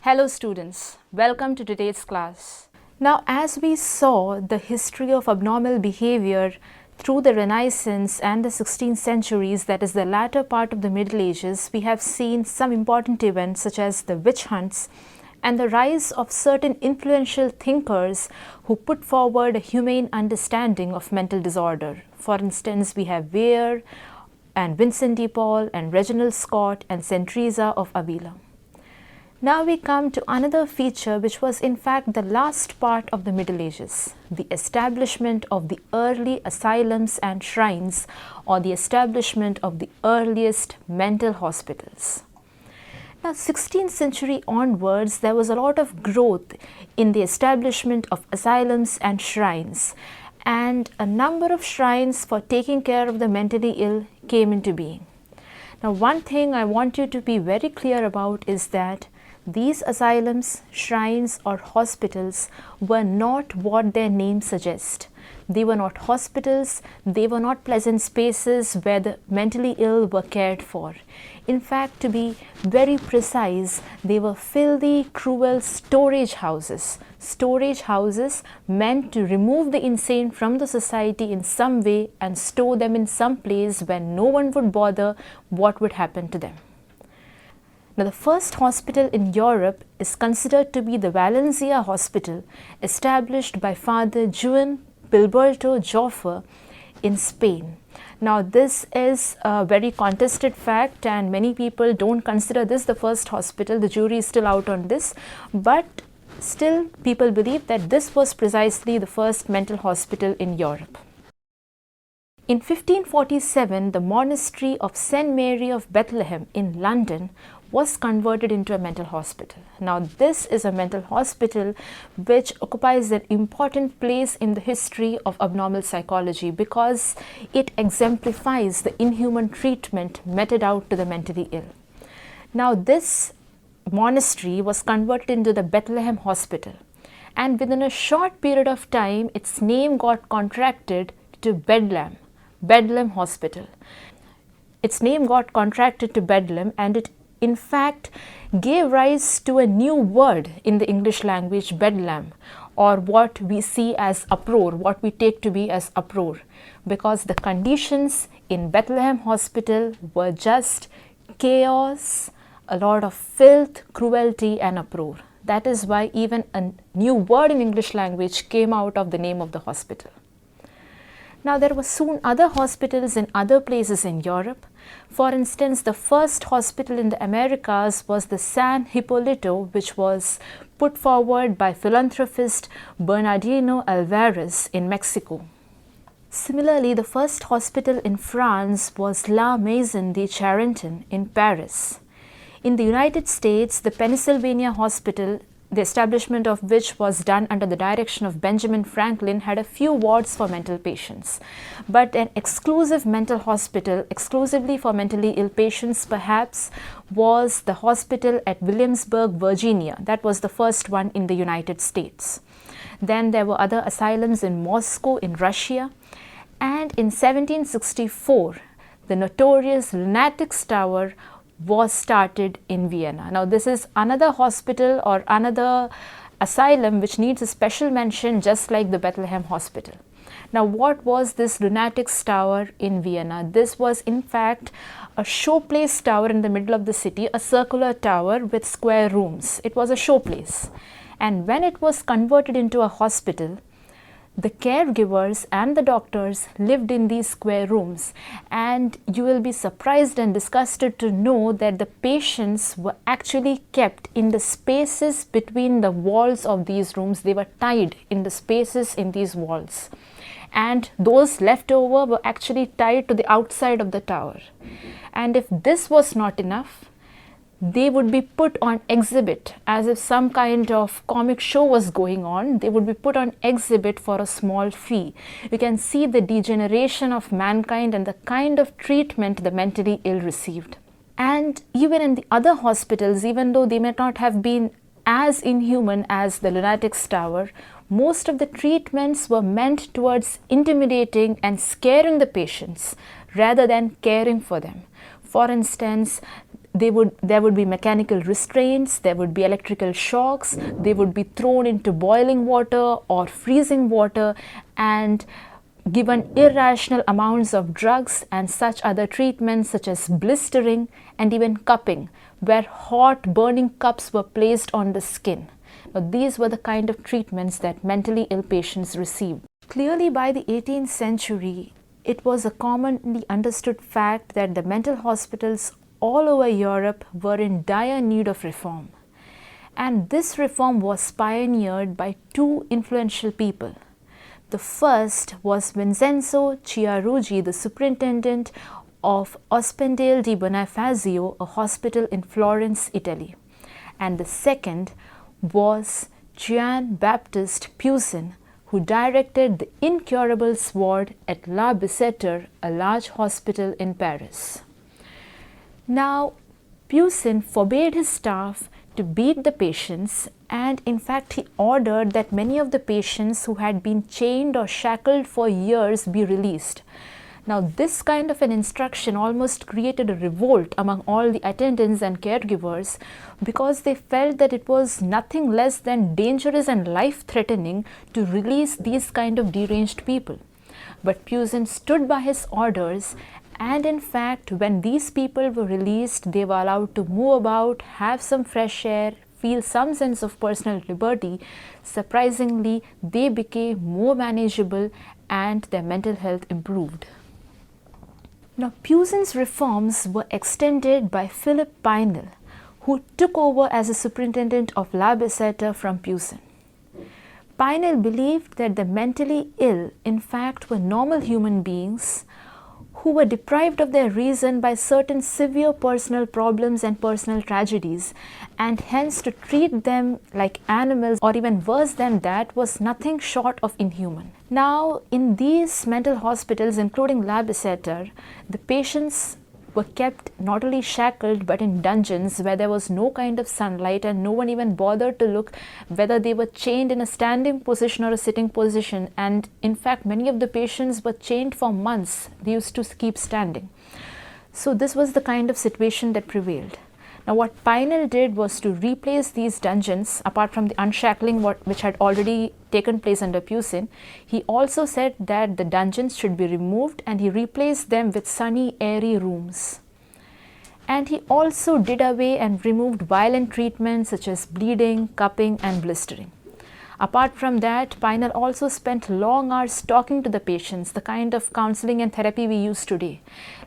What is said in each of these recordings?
Hello students, welcome to today's class. Now as we saw the history of abnormal behavior through the Renaissance and the 16th centuries, that is the latter part of the Middle Ages, we have seen some important events such as the witch hunts and the rise of certain influential thinkers who put forward a humane understanding of mental disorder. For instance, we have Behaviour and Vincent de Paul and Reginald Scott and Saint Teresa of Avila. Now we come to another feature which was in fact the last part of the Middle Ages, the establishment of the early asylums and shrines, or the establishment of the earliest mental hospitals. Now 16th century onwards, there was a lot of growth in the establishment of asylums and shrines, and a number of shrines for taking care of the mentally ill came into being. Now one thing I want you to be very clear about is that these asylums, shrines or hospitals were not what their name suggests. They were not hospitals, they were not pleasant spaces where the mentally ill were cared for. In fact, to be very precise, they were filthy, cruel storage houses. Storage houses meant to remove the insane from the society in some way and store them in some place where no one would bother what would happen to them. Now, the first hospital in Europe is considered to be the Valencia Hospital, established by Father Juan Bilberto Joffer in Spain. Now, this is a very contested fact and many people don't consider this the first hospital. The jury is still out on this, but still people believe that this was precisely the first mental hospital in Europe. In 1547, the monastery of St. Mary of Bethlehem in London was converted into a mental hospital. Now this is a mental hospital which occupies an important place in the history of abnormal psychology because it exemplifies the inhuman treatment meted out to the mentally ill. Now this monastery was converted into the Bethlehem Hospital, and within a short period of time its name got contracted to Bedlam Hospital. Its name got contracted to Bedlam, and it in fact gave rise to a new word in the English language, bedlam, or what we see as uproar, what we take to be as uproar, because the conditions in Bethlehem Hospital were just chaos, a lot of filth, cruelty and uproar. That is why even a new word in English language came out of the name of the hospital. Now there were soon other hospitals in other places in Europe. For instance, the first hospital in the Americas was the San Hipólito, which was put forward by philanthropist Bernardino Alvarez in Mexico. Similarly, the first hospital in France was La Maison de Charenton in Paris. In the United States, the Pennsylvania Hospital, the establishment of which was done under the direction of Benjamin Franklin, had a few wards for mental patients. But an exclusive mental hospital, exclusively for mentally ill patients perhaps, was the hospital at Williamsburg, Virginia. That was the first one in the United States. Then there were other asylums in Moscow, in Russia. And in 1764, the notorious Lunatics Tower was started in Vienna. Now this is another hospital or another asylum which needs a special mention, just like the Bethlehem Hospital. Now what was this Lunatics Tower in Vienna? This was in fact a showplace tower in the middle of the city, a circular tower with square rooms. It was a showplace, and when it was converted into a hospital, the caregivers and the doctors lived in these square rooms, and you will be surprised and disgusted to know that the patients were actually kept in the spaces between the walls of these rooms. They were tied in the spaces in these walls, and those left over were actually tied to the outside of the tower. And if this was not enough, they would be put on exhibit as if some kind of comic show was going on. They would be put on exhibit for a small fee. You can see the degeneration of mankind and the kind of treatment the mentally ill received. And even in the other hospitals, even though they may not have been as inhuman as the Lunatics Tower, most of the treatments were meant towards intimidating and scaring the patients rather than caring for them. For instance, there would be mechanical restraints, there would be electrical shocks, they would be thrown into boiling water or freezing water and given irrational amounts of drugs and such other treatments such as blistering and even cupping, where hot burning cups were placed on the skin. Now, these were the kind of treatments that mentally ill patients received. Clearly, by the 18th century, it was a commonly understood fact that the mental hospitals all over Europe were in dire need of reform. And this reform was pioneered by two influential people. The first was Vincenzo Chiarugi, the superintendent of Ospedale di Bonifacio, a hospital in Florence, Italy. And the second was Jean Baptiste Poussin, who directed the incurables ward at La Bicêtre, a large hospital in Paris. Now, Poussin forbade his staff to beat the patients, and in fact he ordered that many of the patients who had been chained or shackled for years be released. Now, this kind of an instruction almost created a revolt among all the attendants and caregivers, because they felt that it was nothing less than dangerous and life-threatening to release these kind of deranged people. But Poussin stood by his orders, and in fact, when these people were released, they were allowed to move about, have some fresh air, feel some sense of personal liberty. Surprisingly, they became more manageable and their mental health improved. Now, Poussin's reforms were extended by Philippe Pinel, who took over as a superintendent of La Bicêtre from Poussin. Pinel believed that the mentally ill, in fact, were normal human beings who were deprived of their reason by certain severe personal problems and personal tragedies, and hence to treat them like animals or even worse than that was nothing short of inhuman. Now, in these mental hospitals, including La Bicêtre, the patients were kept not only shackled but in dungeons where there was no kind of sunlight, and no one even bothered to look whether they were chained in a standing position or a sitting position. And in fact, many of the patients were chained for months. They used to keep standing. So this was the kind of situation that prevailed. Now, what Pinel did was to replace these dungeons, apart from the unshackling which had already taken place under Poussin. He also said that the dungeons should be removed, and he replaced them with sunny, airy rooms. And he also did away and removed violent treatments such as bleeding, cupping and blistering. Apart from that, Pinel also spent long hours talking to the patients, the kind of counseling and therapy we use today,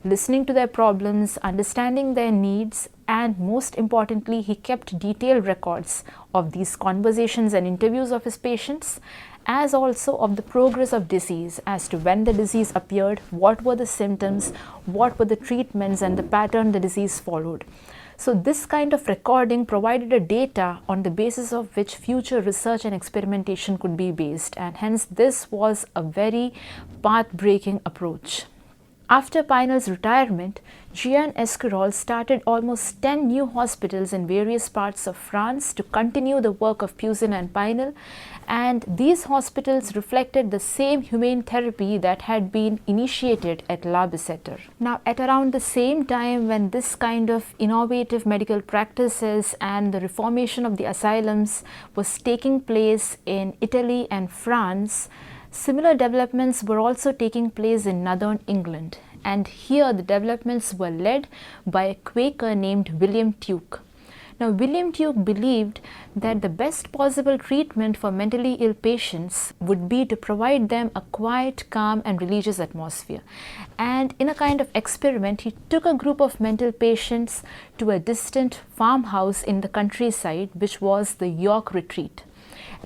listening to their problems, understanding their needs, and most importantly, he kept detailed records of these conversations and interviews of his patients, as also of the progress of disease, as to when the disease appeared, what were the symptoms, what were the treatments, and the pattern the disease followed. So this kind of recording provided a data on the basis of which future research and experimentation could be based, and hence this was a very path-breaking approach. After Pinel's retirement, Jean Esquirol started almost 10 new hospitals in various parts of France to continue the work of Poussin and Pinel, and these hospitals reflected the same humane therapy that had been initiated at La Bicêtre. Now, at around the same time when this kind of innovative medical practices and the reformation of the asylums was taking place in Italy and France, similar developments were also taking place in northern England, and here the developments were led by a Quaker named William Tuke. Now, William Tuke believed that the best possible treatment for mentally ill patients would be to provide them a quiet, calm and religious atmosphere. And in a kind of experiment, he took a group of mental patients to a distant farmhouse in the countryside, which was the York Retreat.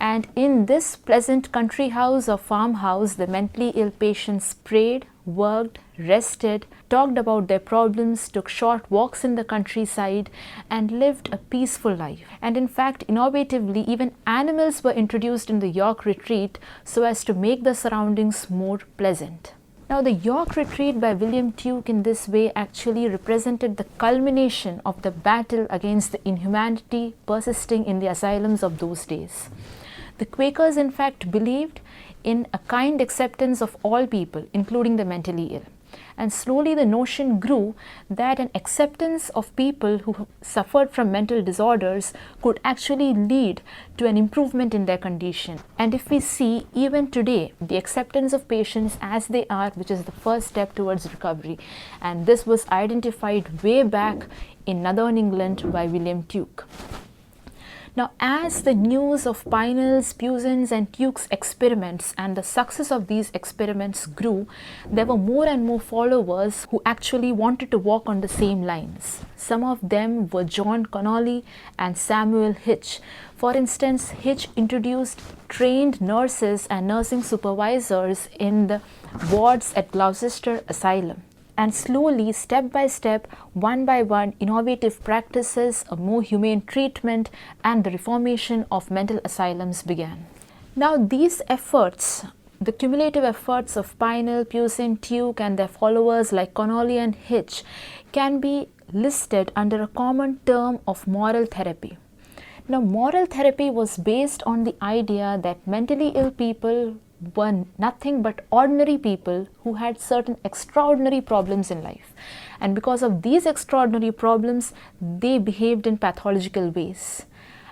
And in this pleasant country house or farmhouse, the mentally ill patients prayed, worked, rested, talked about their problems, took short walks in the countryside, and lived a peaceful life. And in fact, innovatively, even animals were introduced in the York Retreat so as to make the surroundings more pleasant. Now, the York Retreat by William Tuke in this way actually represented the culmination of the battle against the inhumanity persisting in the asylums of those days. The Quakers, in fact, believed in a kind acceptance of all people, including the mentally ill. And slowly the notion grew that an acceptance of people who suffered from mental disorders could actually lead to an improvement in their condition. And if we see even today, the acceptance of patients as they are, which is the first step towards recovery. And this was identified way back in Northern England by William Tuke. Now, as the news of Pinel's, Puzin's and Tuke's experiments and the success of these experiments grew, there were more and more followers who actually wanted to walk on the same lines. Some of them were John Connolly and Samuel Hitch. For instance, Hitch introduced trained nurses and nursing supervisors in the wards at Gloucester Asylum. And slowly, step by step, one by one, innovative practices, a more humane treatment, and the reformation of mental asylums began. Now, these efforts, the cumulative efforts of Pinel, Puzin, Tuke, and their followers like Connolly and Hitch, can be listed under a common term of moral therapy. Now, moral therapy was based on the idea that mentally ill people were nothing but ordinary people who had certain extraordinary problems in life. And because of these extraordinary problems, they behaved in pathological ways.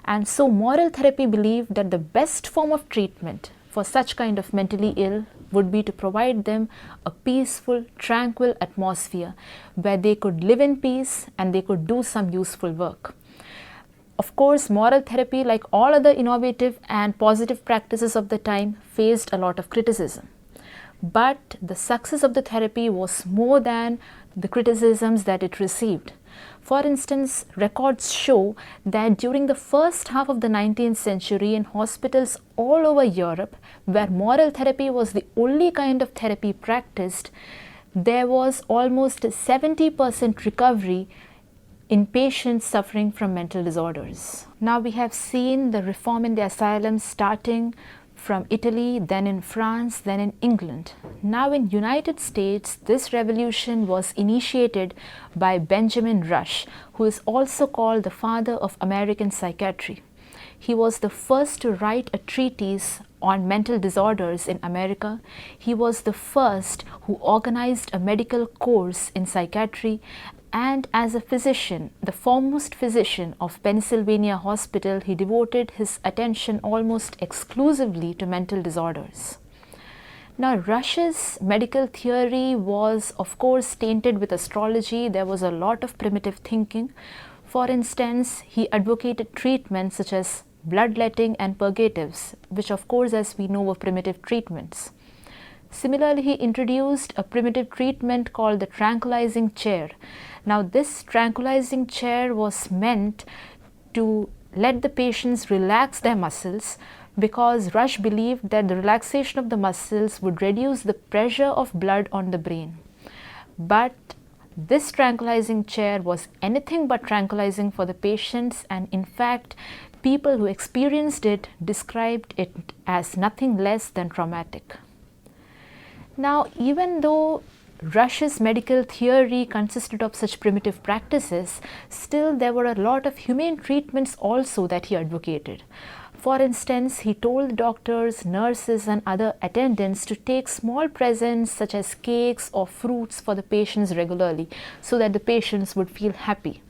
And so moral therapy believed that the best form of treatment for such kind of mentally ill would be to provide them a peaceful, tranquil atmosphere where they could live in peace and they could do some useful work. Of course, moral therapy, like all other innovative and positive practices of the time, faced a lot of criticism. But the success of the therapy was more than the criticisms that it received. For instance, records show that during the first half of the 19th century in hospitals all over Europe, where moral therapy was the only kind of therapy practiced, there was almost 70% recovery in patients suffering from mental disorders. Now we have seen the reform in the asylums starting from Italy, then in France, then in England. Now in United States, this revolution was initiated by Benjamin Rush, who is also called the father of American psychiatry. He was the first to write a treatise on mental disorders in America. He was the first who organized a medical course in psychiatry, and as a physician, the foremost physician of Pennsylvania Hospital, he devoted his attention almost exclusively to mental disorders. Now, Rush's medical theory was, of course, tainted with astrology. There was a lot of primitive thinking. For instance, he advocated treatments such as bloodletting and purgatives, which, of course, as we know, were primitive treatments. Similarly, he introduced a primitive treatment called the tranquilizing chair. Now, this tranquilizing chair was meant to let the patients relax their muscles, because Rush believed that the relaxation of the muscles would reduce the pressure of blood on the brain. But this tranquilizing chair was anything but tranquilizing for the patients, and in fact, people who experienced it described it as nothing less than traumatic. Now, even though Rush's medical theory consisted of such primitive practices, still there were a lot of humane treatments also that he advocated. For instance, he told doctors, nurses and other attendants to take small presents such as cakes or fruits for the patients regularly, so that the patients would feel happy.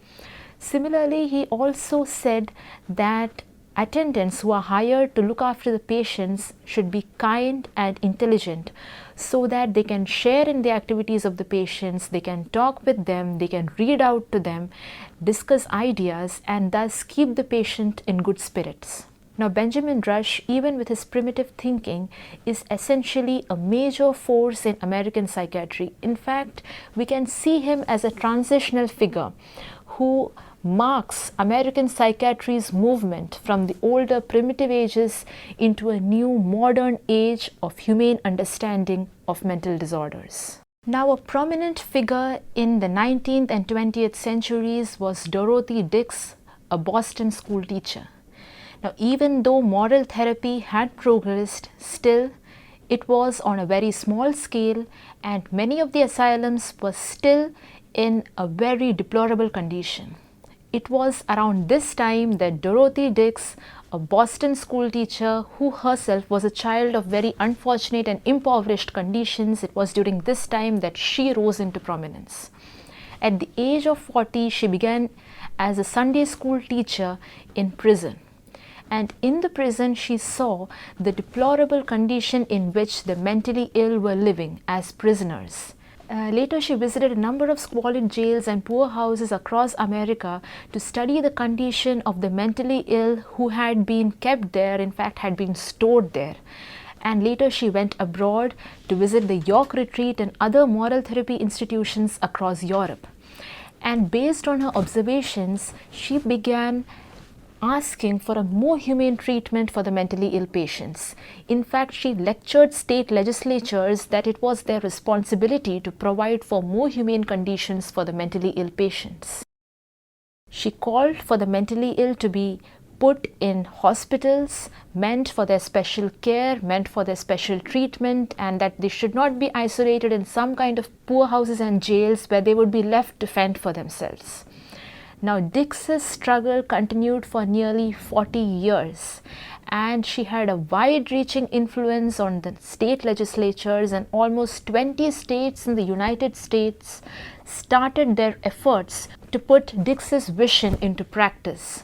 Similarly, he also said that attendants who are hired to look after the patients should be kind and intelligent, so that they can share in the activities of the patients, they can talk with them, they can read out to them, discuss ideas, and thus keep the patient in good spirits. Now, Benjamin Rush, even with his primitive thinking, is essentially a major force in American psychiatry. In fact, we can see him as a transitional figure who marks American psychiatry's movement from the older primitive ages into a new modern age of humane understanding of mental disorders. Now, a prominent figure in the 19th and 20th centuries was Dorothy Dix, a Boston school teacher. Now, even though moral therapy had progressed, still it was on a very small scale, and many of the asylums were still in a very deplorable condition. It was around this time that Dorothy Dix, a Boston school teacher who herself was a child of very unfortunate and impoverished conditions. It was during this time that she rose into prominence. At the age of 40, she began as a Sunday school teacher in prison. And in the prison, she saw the deplorable condition in which the mentally ill were living as prisoners. Later, she visited a number of squalid jails and poorhouses across America to study the condition of the mentally ill who had been kept there, in fact, had been stored there. And later, she went abroad to visit the York Retreat and other moral therapy institutions across Europe. And based on her observations, she began asking for a more humane treatment for the mentally ill patients. In fact, she lectured state legislatures that it was their responsibility to provide for more humane conditions for the mentally ill patients. She called for the mentally ill to be put in hospitals meant for their special care, meant for their special treatment, and that they should not be isolated in some kind of poorhouses and jails where they would be left to fend for themselves. Now, Dix's struggle continued for nearly 40 years, and she had a wide-reaching influence on the state legislatures, and almost 20 states in the United States started their efforts to put Dix's vision into practice.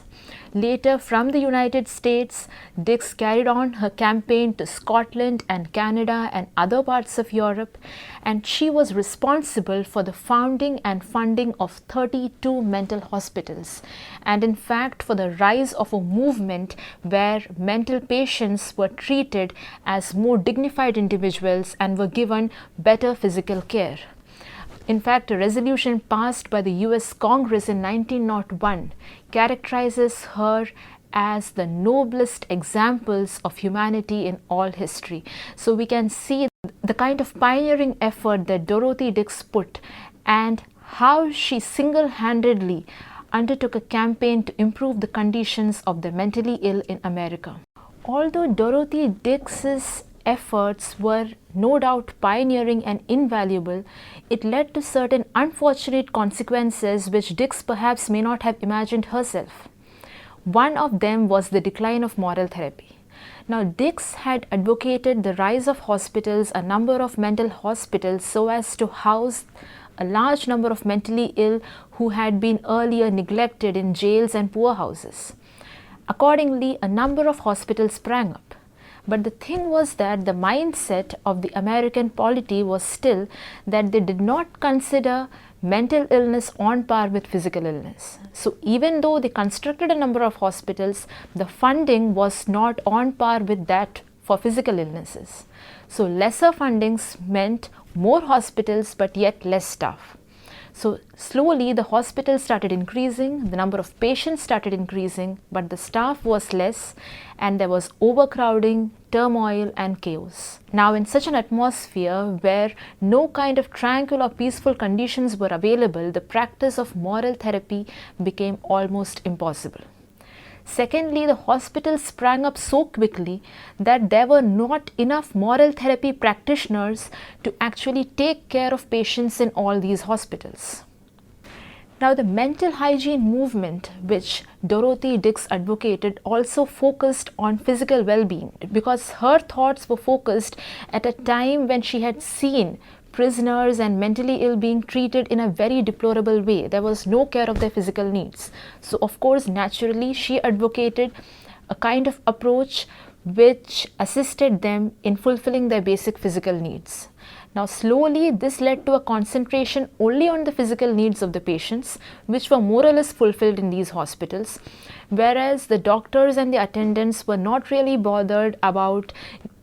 Later, from the United States, Dix carried on her campaign to Scotland and Canada and other parts of Europe, and she was responsible for the founding and funding of 32 mental hospitals, and in fact for the rise of a movement where mental patients were treated as more dignified individuals and were given better physical care. In fact, a resolution passed by the US Congress in 1901 characterizes her as the noblest examples of humanity in all history. So we can see the kind of pioneering effort that Dorothy Dix put and how she single-handedly undertook a campaign to improve the conditions of the mentally ill in America. Although Dorothy Dix's efforts were no doubt pioneering and invaluable, it led to certain unfortunate consequences which Dix perhaps may not have imagined herself. One of them was the decline of moral therapy. Now, Dix had advocated the rise of hospitals, a number of mental hospitals, so as to house a large number of mentally ill who had been earlier neglected in jails and poorhouses. Accordingly, a number of hospitals sprang up. But the thing was that the mindset of the American polity was still that they did not consider mental illness on par with physical illness. So even though they constructed a number of hospitals, the funding was not on par with that for physical illnesses. So lesser fundings meant more hospitals but yet less staff. So slowly the hospitals started increasing, the number of patients started increasing, but the staff was less and there was overcrowding, turmoil and chaos. Now, in such an atmosphere where no kind of tranquil or peaceful conditions were available, the practice of moral therapy became almost impossible. Secondly, the hospitals sprang up so quickly that there were not enough moral therapy practitioners to actually take care of patients in all these hospitals. Now, the mental hygiene movement which Dorothy Dix advocated also focused on physical well-being, because her thoughts were focused at a time when she had seen prisoners and mentally ill being treated in a very deplorable way. There was no care of their physical needs. So of course, naturally, she advocated a kind of approach which assisted them in fulfilling their basic physical needs. Now slowly this led to a concentration only on the physical needs of the patients, which were more or less fulfilled in these hospitals, whereas the doctors and the attendants were not really bothered about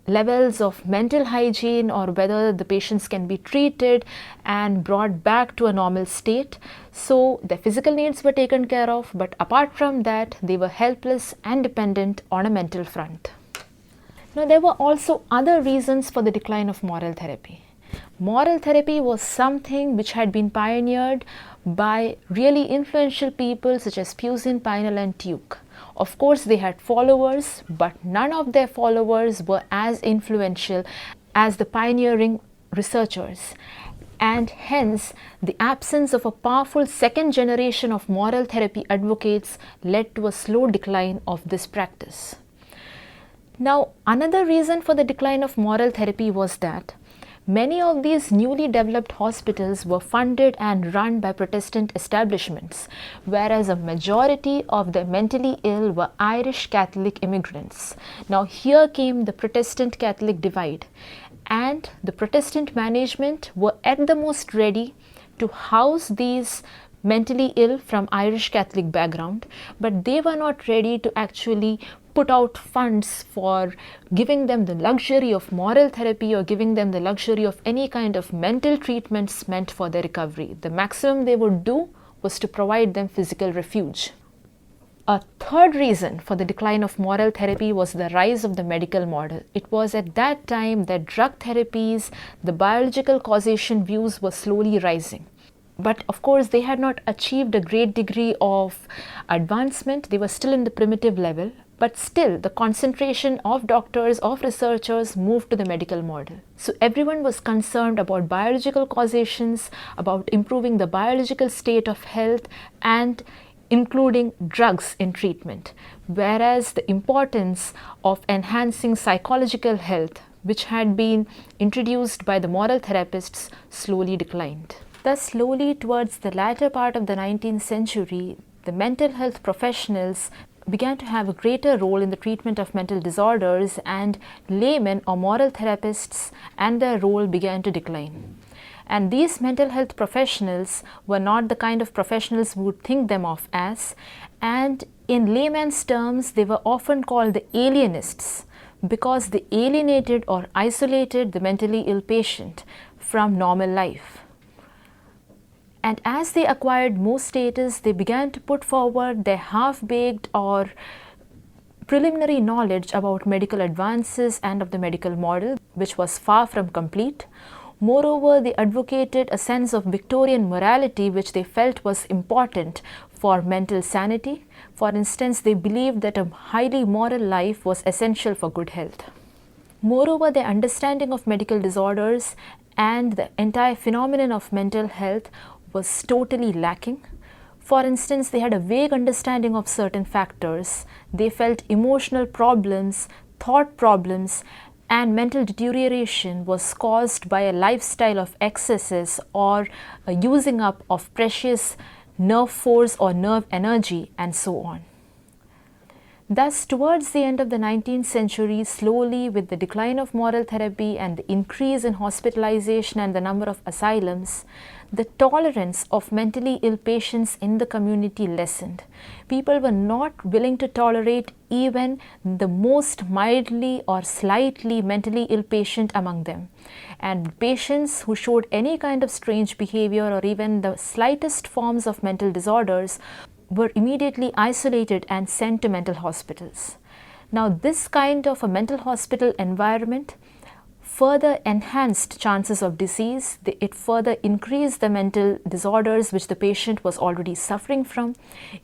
levels of mental hygiene or whether the patients can be treated and brought back to a normal state. So their physical needs were taken care of, but apart from that, they were helpless and dependent on a mental front. Now, there were also other reasons for the decline of moral therapy. Moral therapy was something which had been pioneered by really influential people such as Pusey, Pinel and Tuke. Of course, they had followers, but none of their followers were as influential as the pioneering researchers. and hence the absence of a powerful second generation of moral therapy advocates led to a slow decline of this practice. Now, another reason for the decline of moral therapy was that many of these newly developed hospitals were funded and run by Protestant establishments, whereas a majority of the mentally ill were Irish Catholic immigrants. Now, here came the Protestant Catholic divide, and the Protestant management were at the most ready to house these mentally ill from Irish Catholic background, but they were not ready to actually put out funds for giving them the luxury of moral therapy or giving them the luxury of any kind of mental treatments meant for their recovery. The maximum they would do was to provide them physical refuge. A third reason for the decline of moral therapy was the rise of the medical model. It was at that time that drug therapies, the biological causation views were slowly rising. But of course, they had not achieved a great degree of advancement. They were still in the primitive level. But still, the concentration of doctors, of researchers moved to the medical model. So everyone was concerned about biological causations, about improving the biological state of health, and including drugs in treatment. Whereas the importance of enhancing psychological health, which had been introduced by the moral therapists, slowly declined. Thus, slowly towards the latter part of the 19th century, the mental health professionals began to have a greater role in the treatment of mental disorders, and laymen or moral therapists and their role began to decline. And these mental health professionals were not the kind of professionals we would think them of as, and in layman's terms, they were often called the alienists because they alienated or isolated the mentally ill patient from normal life. And as they acquired more status, they began to put forward their half-baked or preliminary knowledge about medical advances and of the medical model, which was far from complete. Moreover, they advocated a sense of Victorian morality, which they felt was important for mental sanity. For instance, they believed that a highly moral life was essential for good health. Moreover, their understanding of medical disorders and the entire phenomenon of mental health was totally lacking. For instance, they had a vague understanding of certain factors. They felt emotional problems, thought problems, and mental deterioration was caused by a lifestyle of excesses or a using up of precious nerve force or nerve energy, and so on. Thus, towards the end of the 19th century, slowly with the decline of moral therapy and the increase in hospitalization and the number of asylums, the tolerance of mentally ill patients in the community lessened. People were not willing to tolerate even the most mildly or slightly mentally ill patient among them. And patients who showed any kind of strange behavior or even the slightest forms of mental disorders were immediately isolated and sent to mental hospitals. Now, this kind of a mental hospital environment further enhanced chances of disease. It further increased the mental disorders which the patient was already suffering from.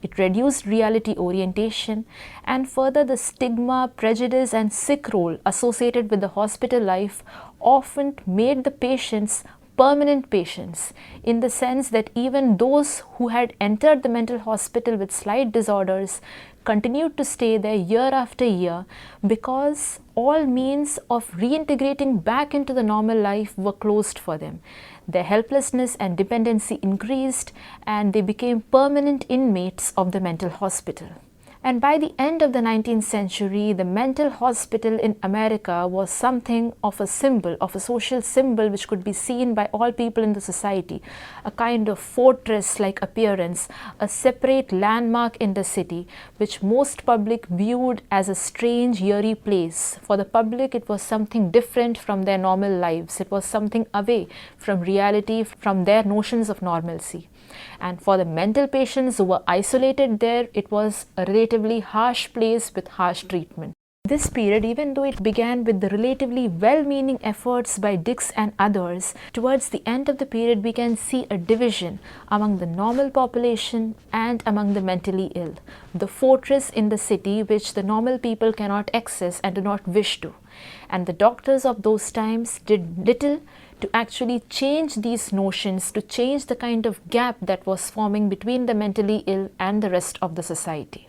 It reduced reality orientation, and further the stigma, prejudice and sick role associated with the hospital life often made the patients permanent patients, in the sense that even those who had entered the mental hospital with slight disorders continued to stay there year after year, because all means of reintegrating back into the normal life were closed for them. Their helplessness and dependency increased, and they became permanent inmates of the mental hospital. And by the end of the 19th century, the mental hospital in America was something of a symbol, of a social symbol which could be seen by all people in the society, a kind of fortress-like appearance, a separate landmark in the city, which most public viewed as a strange, eerie place. For the public, it was something different from their normal lives. It was something away from reality, from their notions of normalcy. And for the mental patients who were isolated there, it was a relatively harsh place with harsh treatment. This period, even though it began with the relatively well-meaning efforts by Dix and others, towards the end of the period we can see a division among the normal population and among the mentally ill. The fortress in the city which the normal people cannot access and do not wish to. And the doctors of those times did little to actually change these notions, to change the kind of gap that was forming between the mentally ill and the rest of the society.